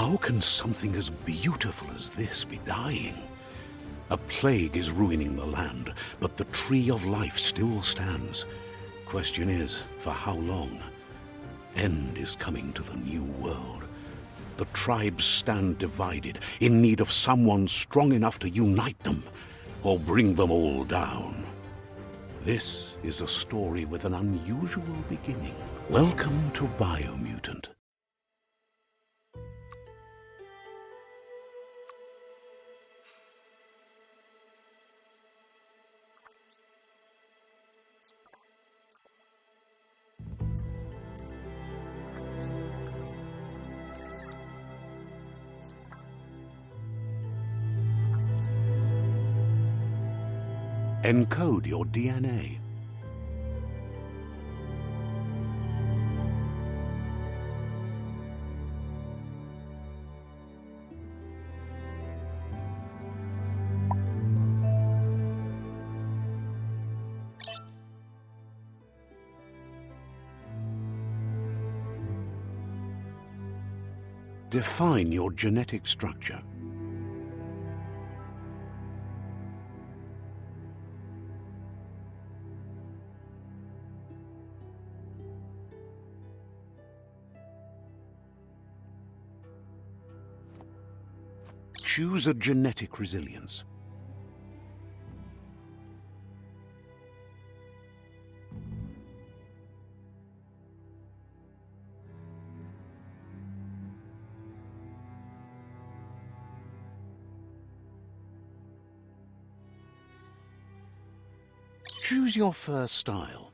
How can something as beautiful as this be dying? A plague is ruining the land, but the tree of life still stands. Question is, for how long? End is coming to the new world. The tribes stand divided, in need of someone strong enough to unite them, or bring them all down. This is a story with an unusual beginning. Welcome to Biomutant. Encode your DNA. Define your genetic structure. Choose a genetic resilience. Choose your first style.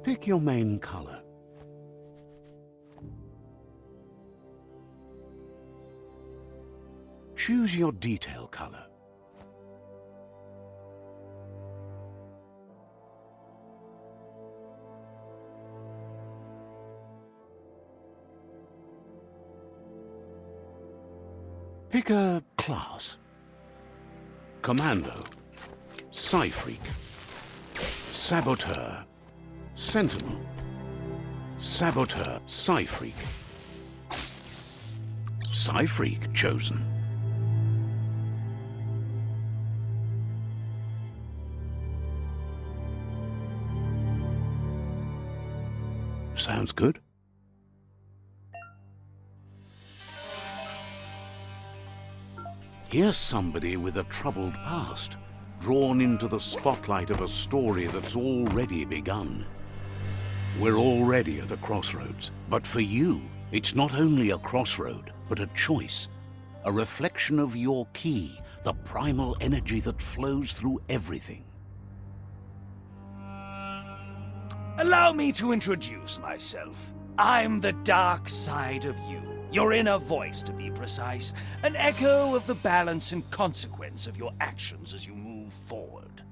Pick your main color. Choose your detail color. Pick a class. Commando, Psy-Freak, Saboteur, Sentinel, Saboteur, Psy-Freak. Psy-Freak chosen. Sounds good. Here's somebody with a troubled past, drawn into the spotlight of a story that's already begun. We're already at a crossroads, but for you, it's not only a crossroad, but a choice. A reflection of your key, the primal energy that flows through everything. Allow me to introduce myself. I'm the dark side of you. Your inner voice, to be precise. An echo of the balance and consequence of your actions as you move forward.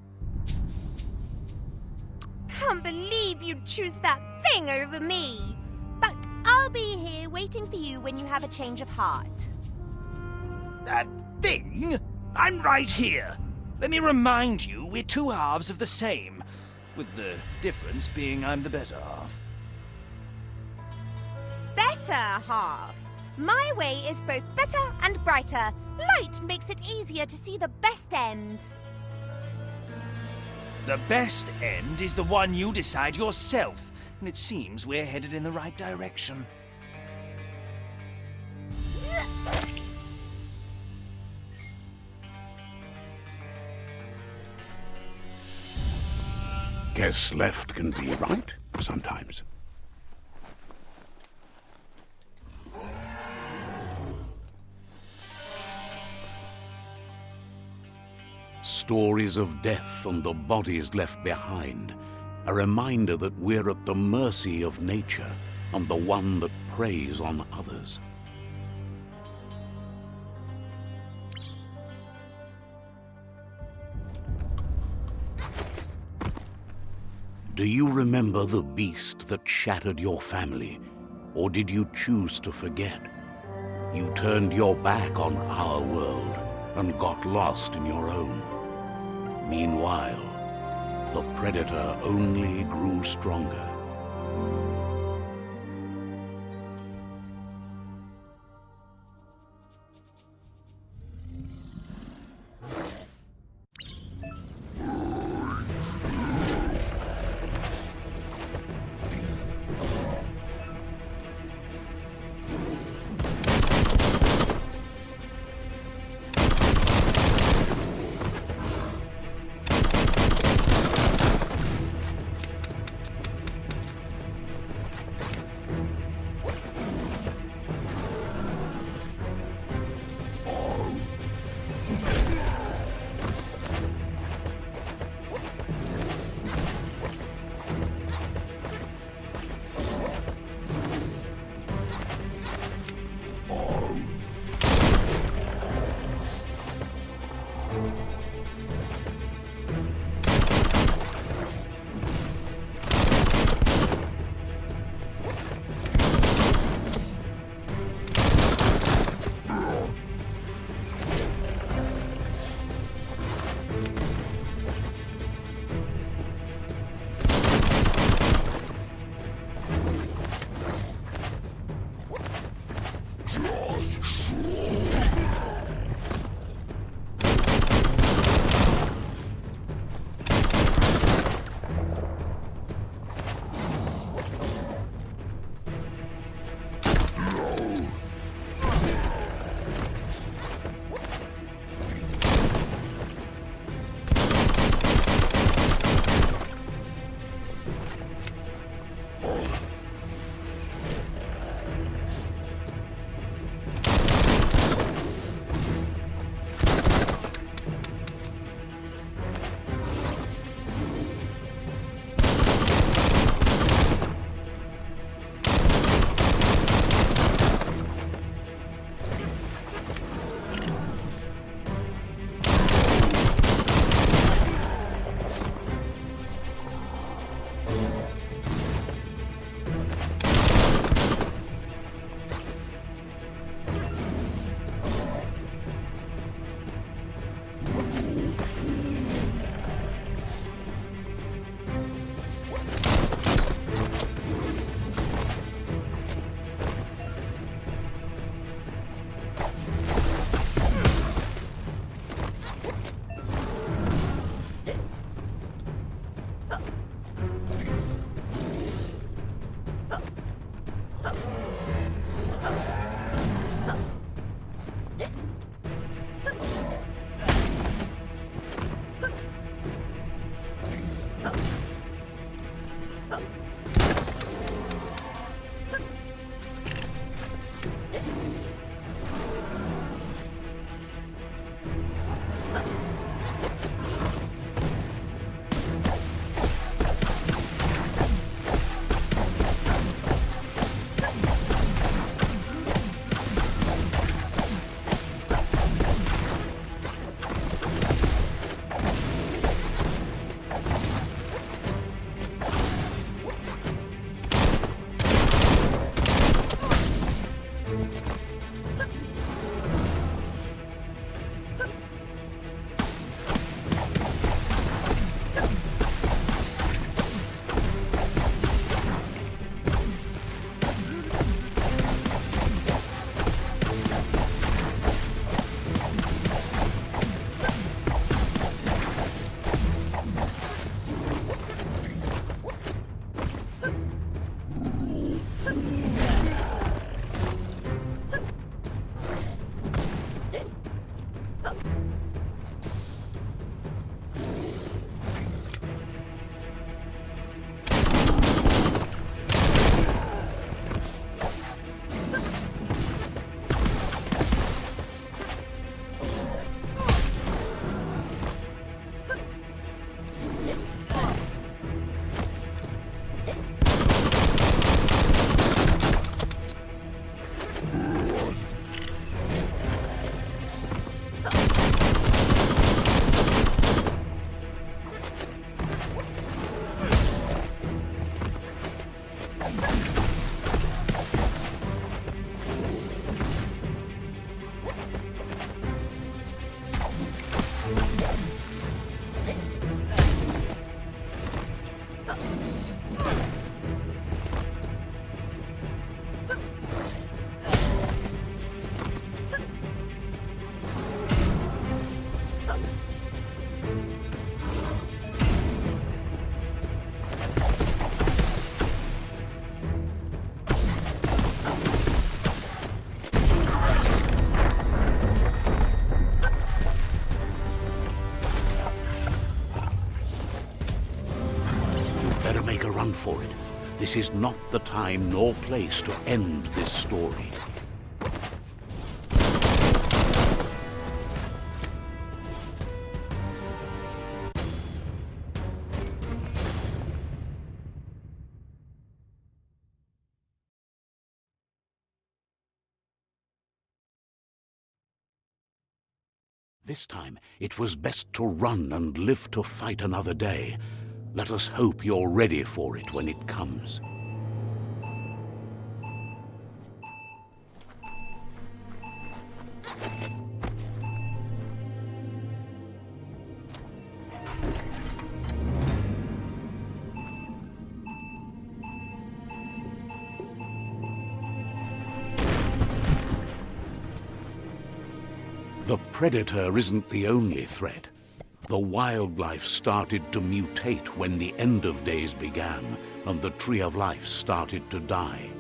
Can't believe you'd choose that thing over me. But I'll be here waiting for you when you have a change of heart. That thing? I'm right here. Let me remind you, we're two halves of the same, with the difference being I'm the better half. Better half. My way is both better and brighter. Light makes it easier to see the best end. The best end is the one you decide yourself, and it seems we're headed in the right direction. Guess left can be right sometimes. Stories of death and the bodies left behind. A reminder that we're at the mercy of nature and the one that preys on others. Do you remember the beast that shattered your family? Or did you choose to forget? You turned your back on our world and got lost in your own. Meanwhile, the predator only grew stronger. for it. This is not the time nor place to end this story. This time, it was best to run and live to fight another day. Let us hope you're ready for it when it comes. The Predator isn't the only threat. The wildlife started to mutate when the end of days began, and the Tree of Life started to die.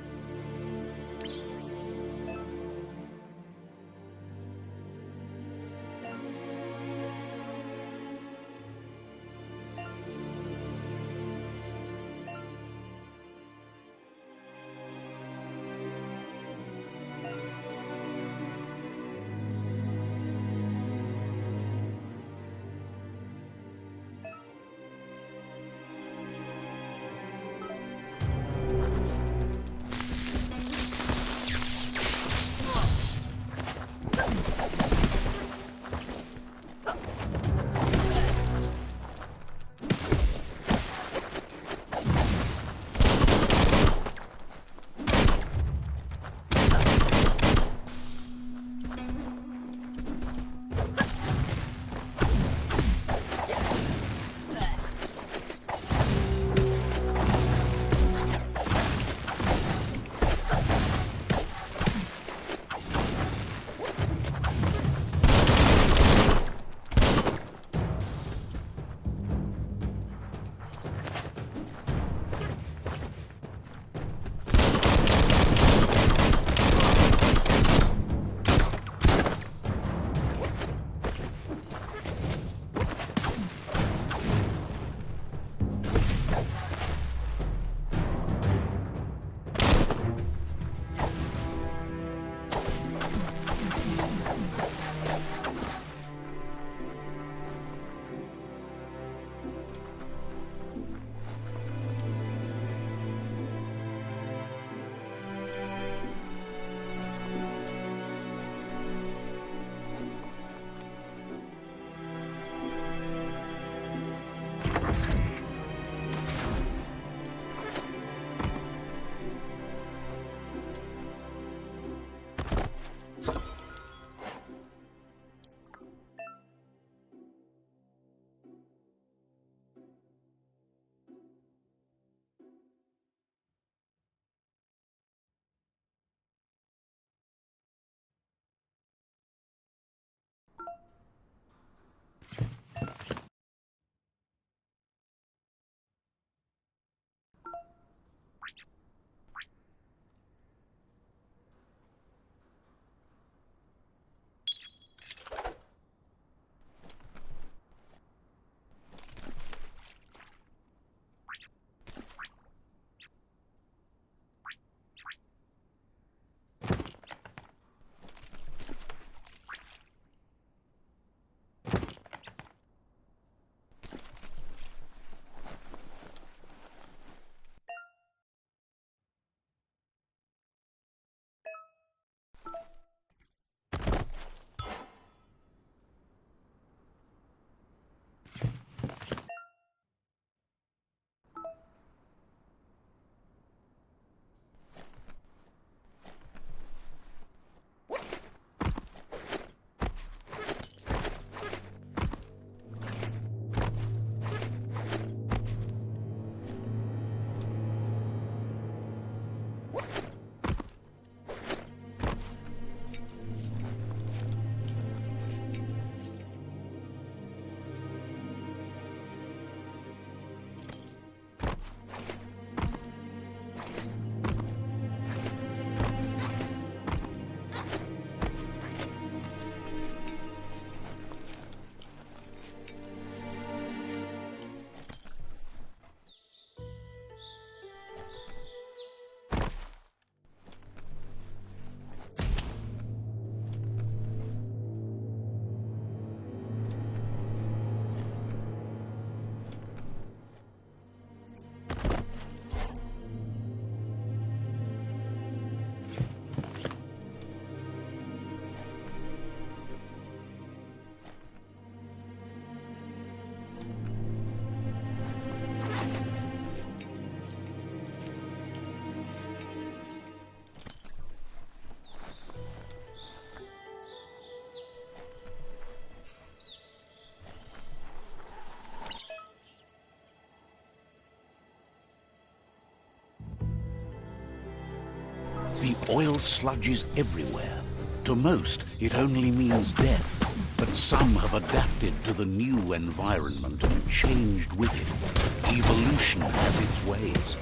Oil sludges everywhere. To most, it only means death. But some have adapted to the new environment and changed with it. Evolution has its ways.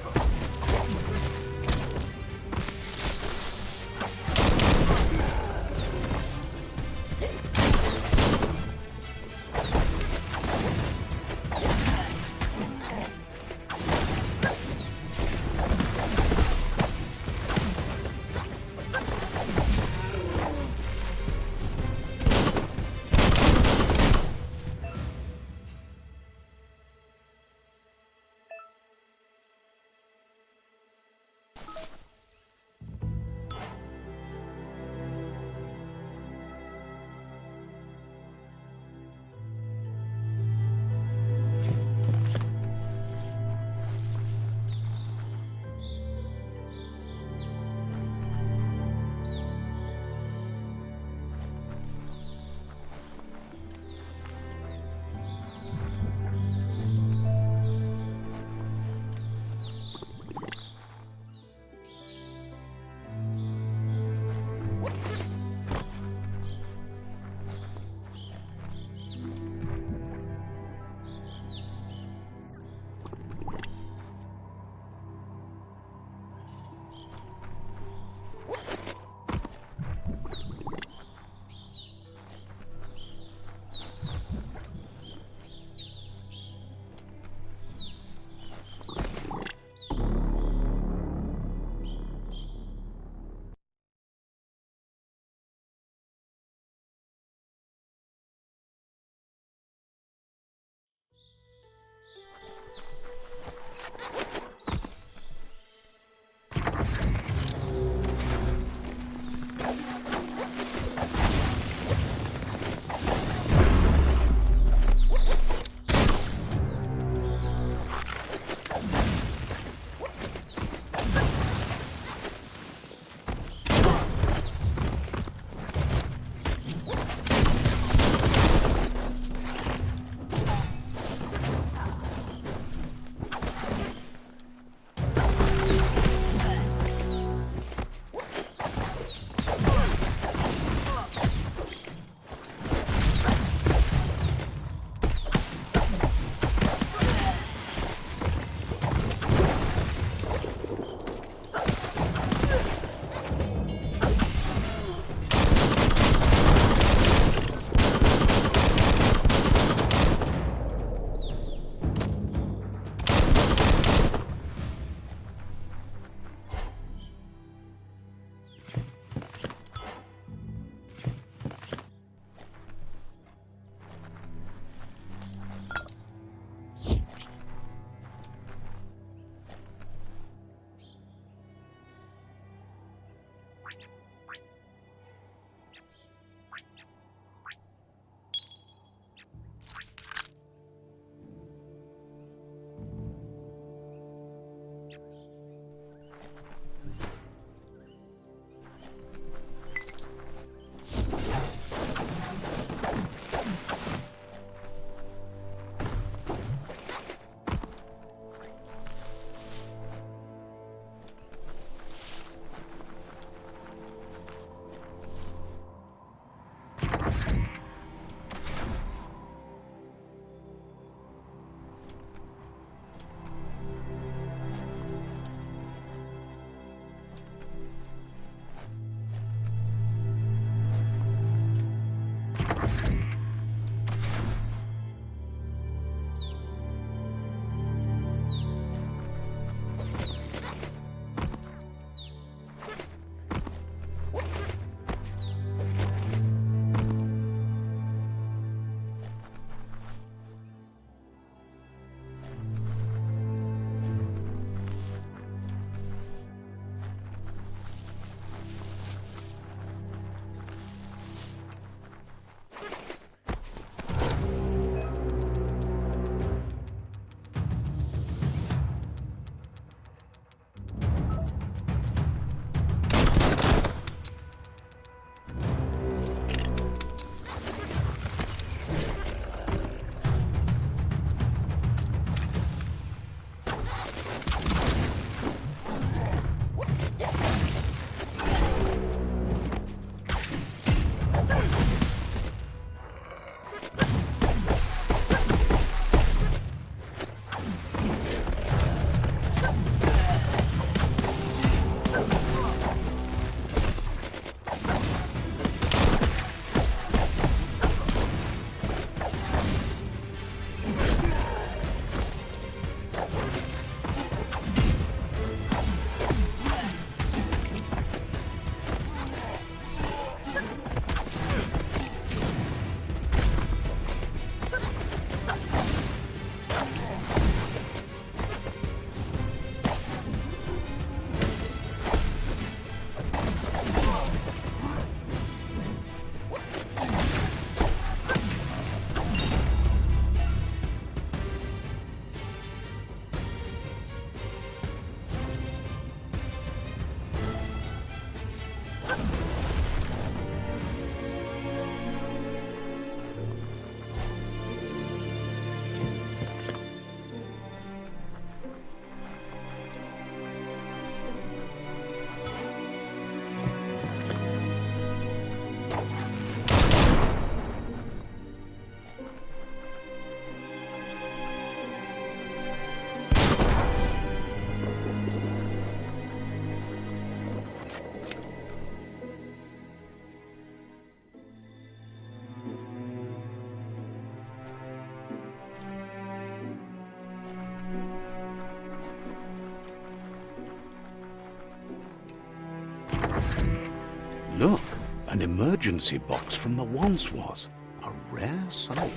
Look, an emergency box from the once was. A rare sight.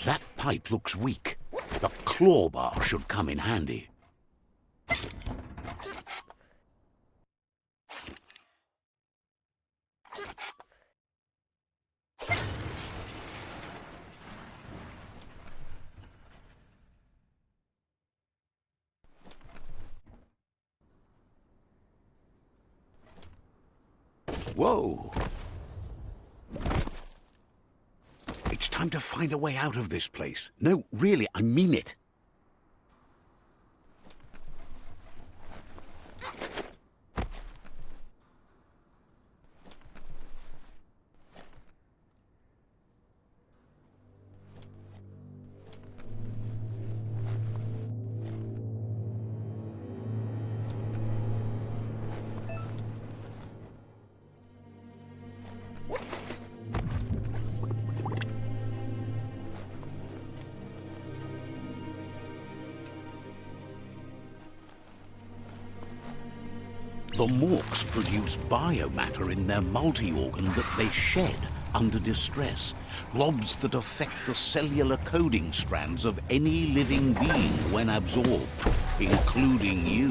That pipe looks weak. The claw bar should come in handy. Whoa! It's time to find a way out of this place. No, really, I mean it. The Morks produce biomatter in their multi-organ that they shed under distress. Blobs that affect the cellular coding strands of any living being when absorbed, including you.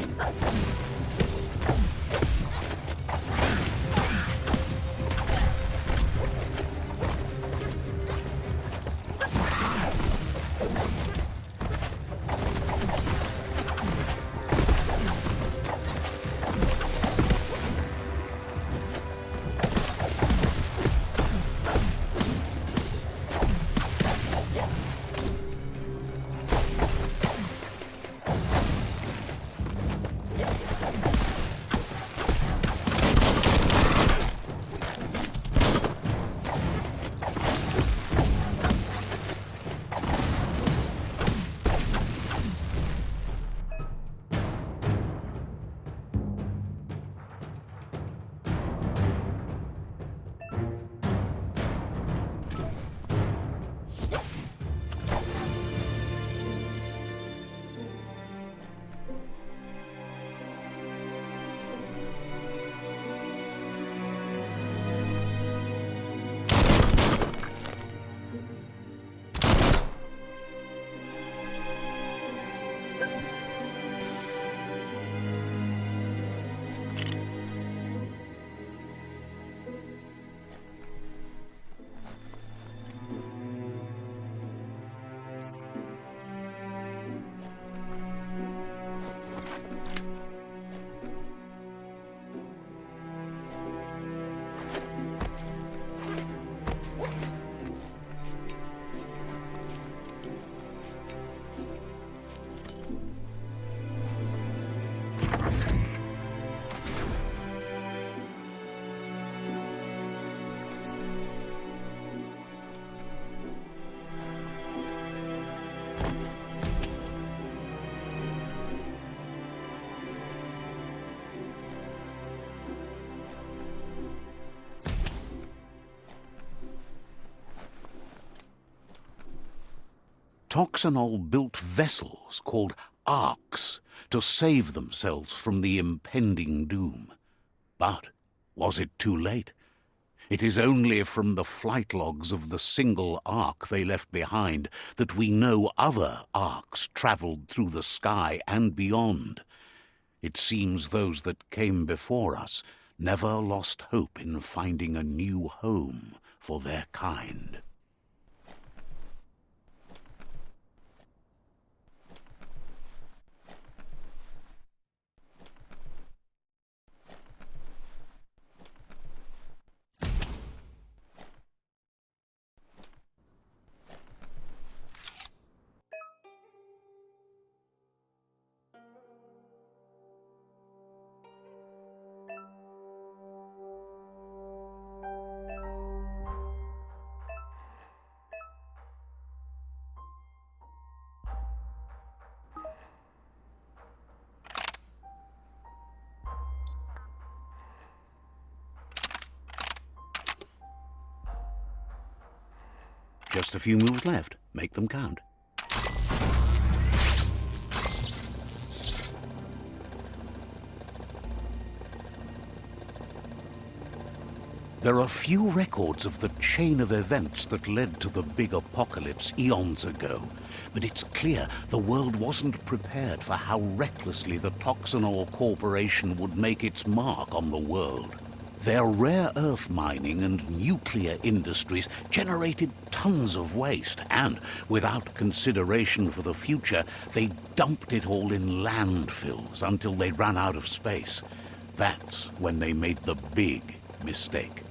Toxanol built vessels called arks to save themselves from the impending doom. But was it too late? It is only from the flight logs of the single ark they left behind that we know other arks travelled through the sky and beyond. It seems those that came before us never lost hope in finding a new home for their kind. Just a few moves left. Make them count. There are few records of the chain of events that led to the big apocalypse eons ago, but it's clear the world wasn't prepared for how recklessly the Toxanol Corporation would make its mark on the world. Their rare earth mining and nuclear industries generated tons of waste, and, without consideration for the future, they dumped it all in landfills until they ran out of space. That's when they made the big mistake.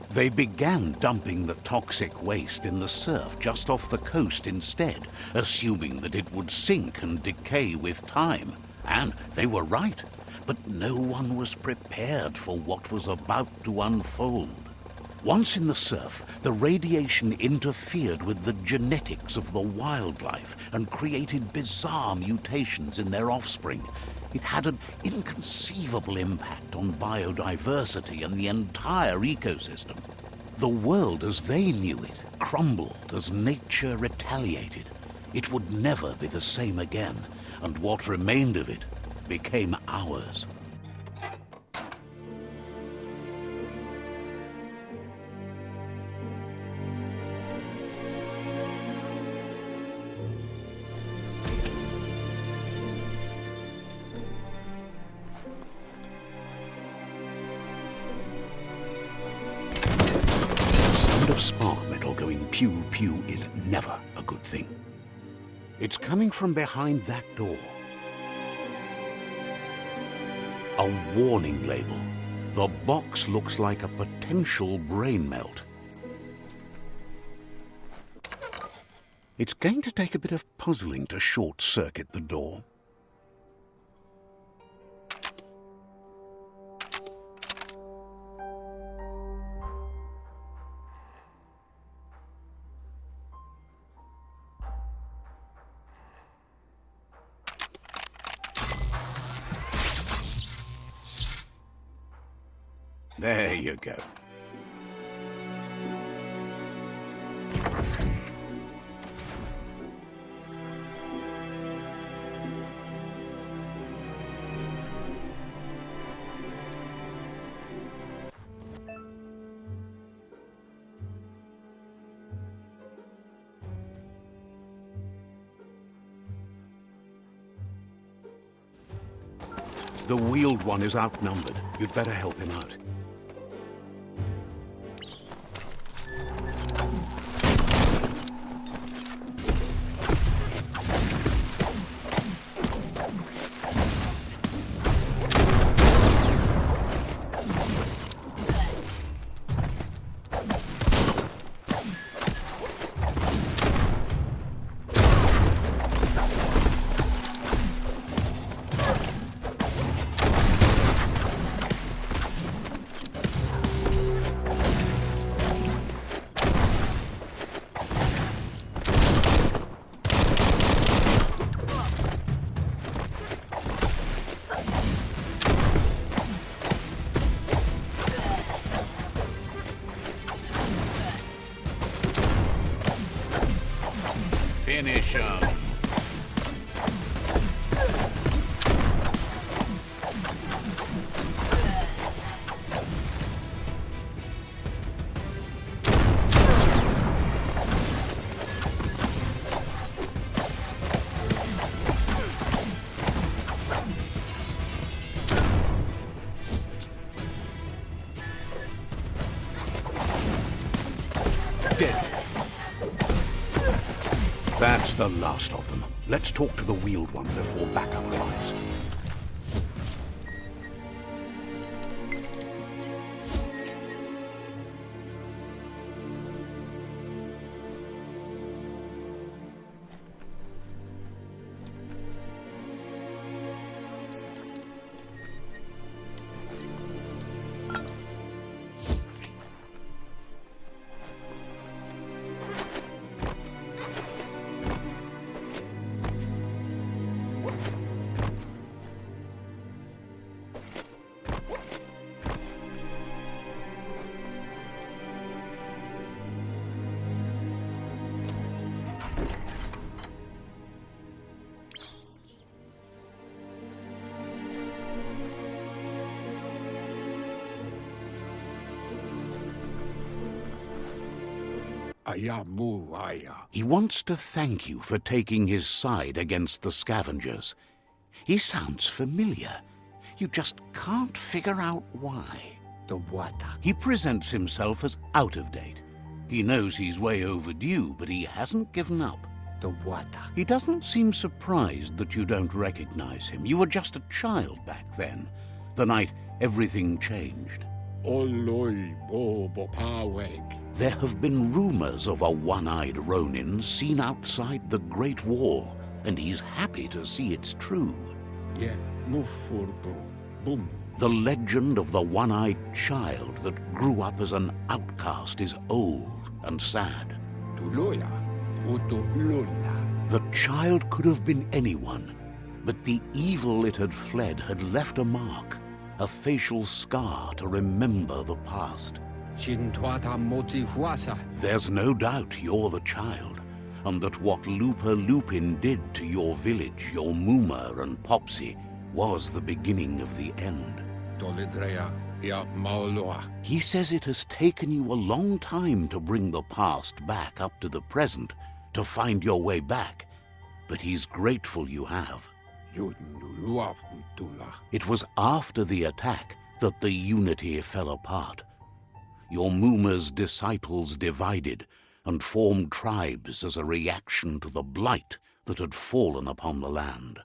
They began dumping the toxic waste in the surf just off the coast instead, assuming that it would sink and decay with time. And they were right. But no one was prepared for what was about to unfold. Once in the surf, the radiation interfered with the genetics of the wildlife and created bizarre mutations in their offspring. It had an inconceivable impact on biodiversity and the entire ecosystem. The world as they knew it crumbled as nature retaliated. It would never be the same again, and what remained of it became ours. The sound of spark metal going pew-pew is never a good thing. It's coming from behind that door. A warning label. The box looks like a potential brain melt. It's going to take a bit of puzzling to short-circuit the door. There you go. The wheeled one is outnumbered. You'd better help him out. That's the last of them. Let's talk to the wheeled one before backup arrives. He wants to thank you for taking his side against the scavengers. He sounds familiar. You just can't figure out why. He presents himself as out of date. He knows he's way overdue, but he hasn't given up. He doesn't seem surprised that you don't recognize him. You were just a child back then, the night everything changed. There have been rumors of a one-eyed Ronin seen outside the Great Wall, and he's happy to see it's true. The legend of the one-eyed child that grew up as an outcast is old and sad. The child could have been anyone, but the evil it had fled had left a mark, a facial scar to remember the past. There's no doubt you're the child, and that what Lupa Lupin did to your village, your Muma and Popsy, was the beginning of the end. He says it has taken you a long time to bring the past back up to the present, to find your way back, but he's grateful you have. It was after the attack that the unity fell apart. Your Muma's disciples divided and formed tribes as a reaction to the blight that had fallen upon the land.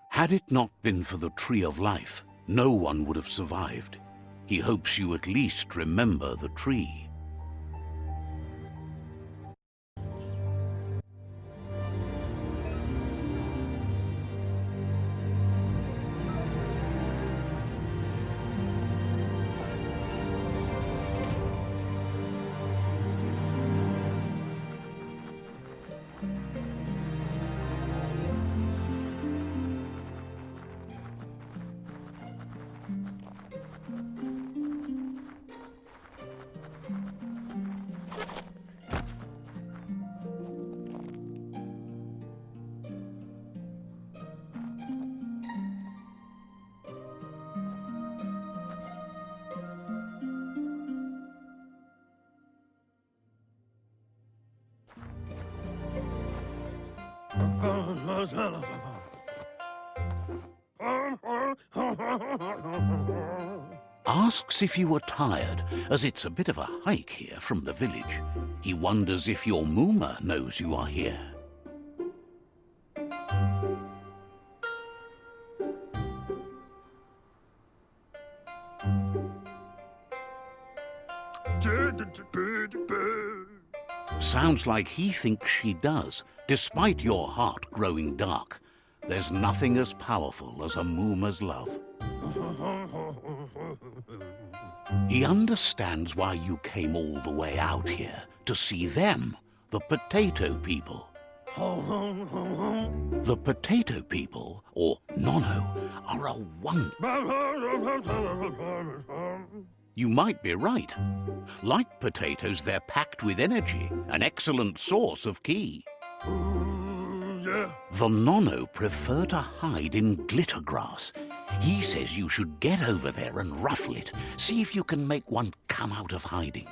Had it not been for the Tree of Life, no one would have survived. He hopes you at least remember the tree. Asks if you are tired, as it's a bit of a hike here from the village. He wonders if your Muma knows you are here. Sounds like he thinks she does, despite your heart growing dark. There's nothing as powerful as a Muma's love. He understands why you came all the way out here, to see them, the potato people. The potato people, or Nono, are a wonder. You might be right. Like potatoes, they're packed with energy, an excellent source of ki. The Nono prefer to hide in glitter grass. He says you should get over there and ruffle it. See if you can make one come out of hiding.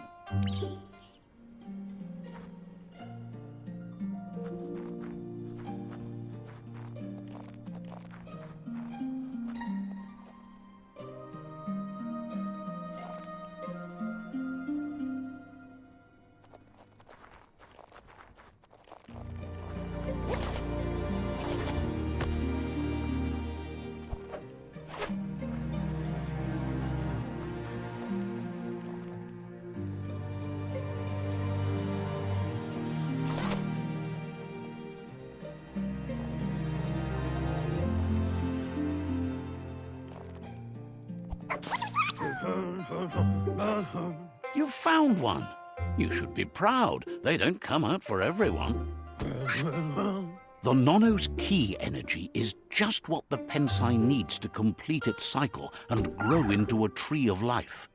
You've found one. You should be proud. They don't come out for everyone. The Nono's key energy is just what the Pensai needs to complete its cycle and grow into a tree of life.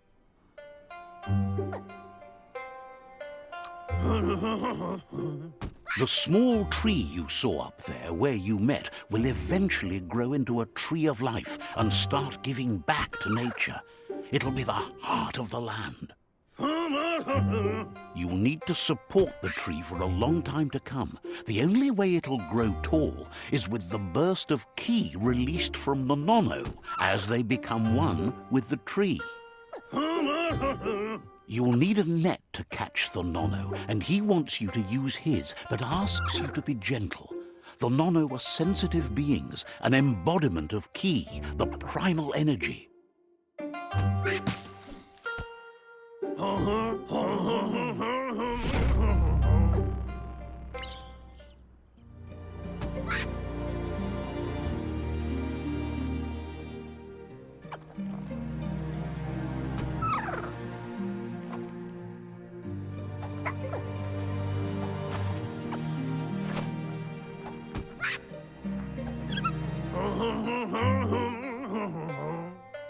The small tree you saw up there where you met will eventually grow into a tree of life and start giving back to nature. It'll be the heart of the land. You'll need to support the tree for a long time to come. The only way it'll grow tall is with the burst of ki released from the Nono as they become one with the tree. You'll need a net to catch the Nono, and he wants you to use his, but asks you to be gentle. The Nono are sensitive beings, an embodiment of ki, the primal energy.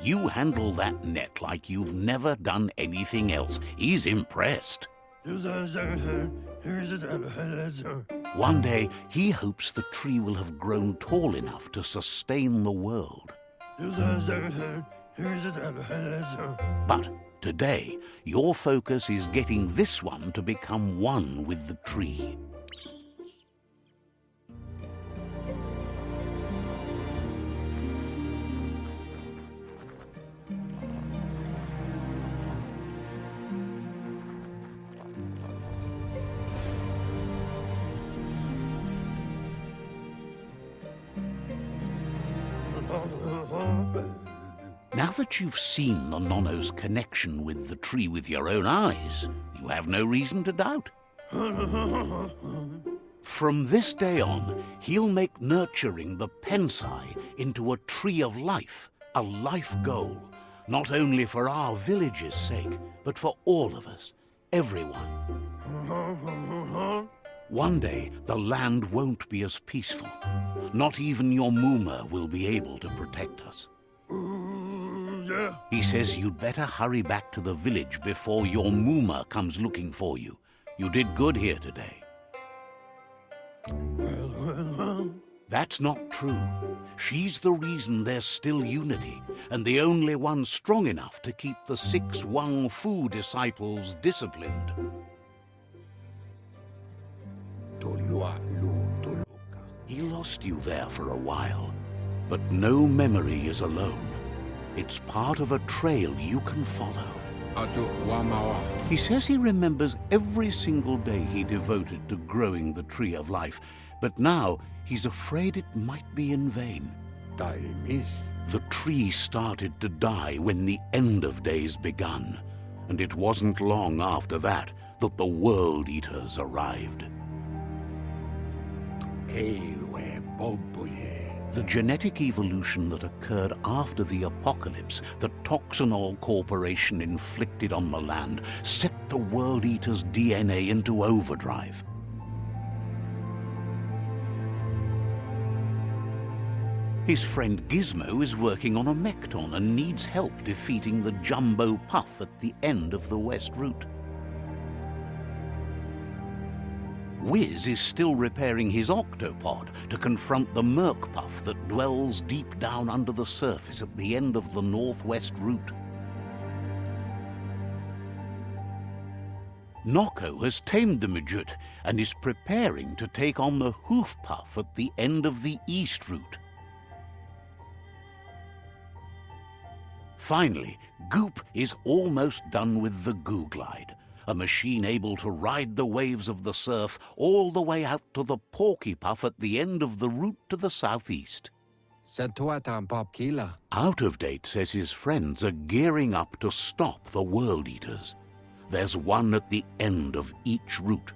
You handle that net like you've never done anything else. He's impressed. One day, he hopes the tree will have grown tall enough to sustain the world. But today, your focus is getting this one to become one with the tree. Now that you've seen the Nono's connection with the tree with your own eyes, you have no reason to doubt. From this day on, he'll make nurturing the Pensai into a tree of life, a life goal, not only for our village's sake, but for all of us, everyone. One day, the land won't be as peaceful. Not even your Muma will be able to protect us. He says you'd better hurry back to the village before your Muma comes looking for you. You did good here today. That's not true. She's the reason there's still unity, and the only one strong enough to keep the 6 Wang Fu disciples disciplined. He lost you there for a while, but no memory is alone. It's part of a trail you can follow. He says he remembers every single day he devoted to growing the tree of life, but now he's afraid it might be in vain. The tree started to die when the end of days begun, and it wasn't long after that that the World Eaters arrived. The genetic evolution that occurred after the apocalypse that Toxanol Corporation inflicted on the land set the World Eater's DNA into overdrive. His friend Gizmo is working on a Mekton and needs help defeating the Jumbo Puff at the end of the West Route. Wiz is still repairing his octopod to confront the Merc Puff that dwells deep down under the surface at the end of the Northwest Route. Noko has tamed the Midget and is preparing to take on the Hoof Puff at the end of the East Route. Finally, Goop is almost done with the Goo Glide, a machine able to ride the waves of the surf all the way out to the Porky Puff at the end of the route to the southeast. Out of Date says his friends are gearing up to stop the World Eaters. There's one at the end of each route.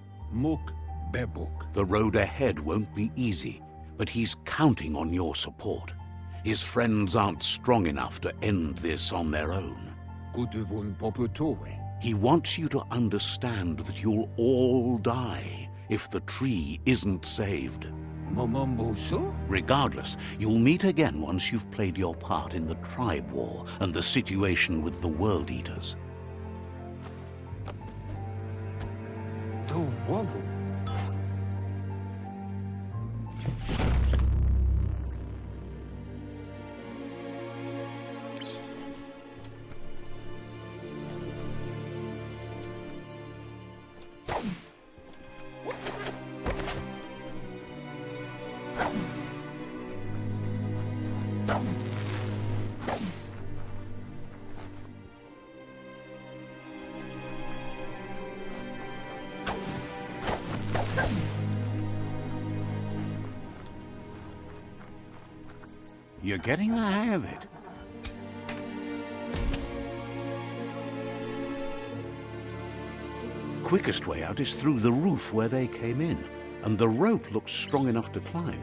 The road ahead won't be easy, but he's counting on your support. His friends aren't strong enough to end this on their own. He wants you to understand that you'll all die if the tree isn't saved. Regardless, you'll meet again once you've played your part in the tribe war and the situation with the World Eaters. You're getting the hang of it. Quickest way out is through the roof where they came in, and the rope looks strong enough to climb.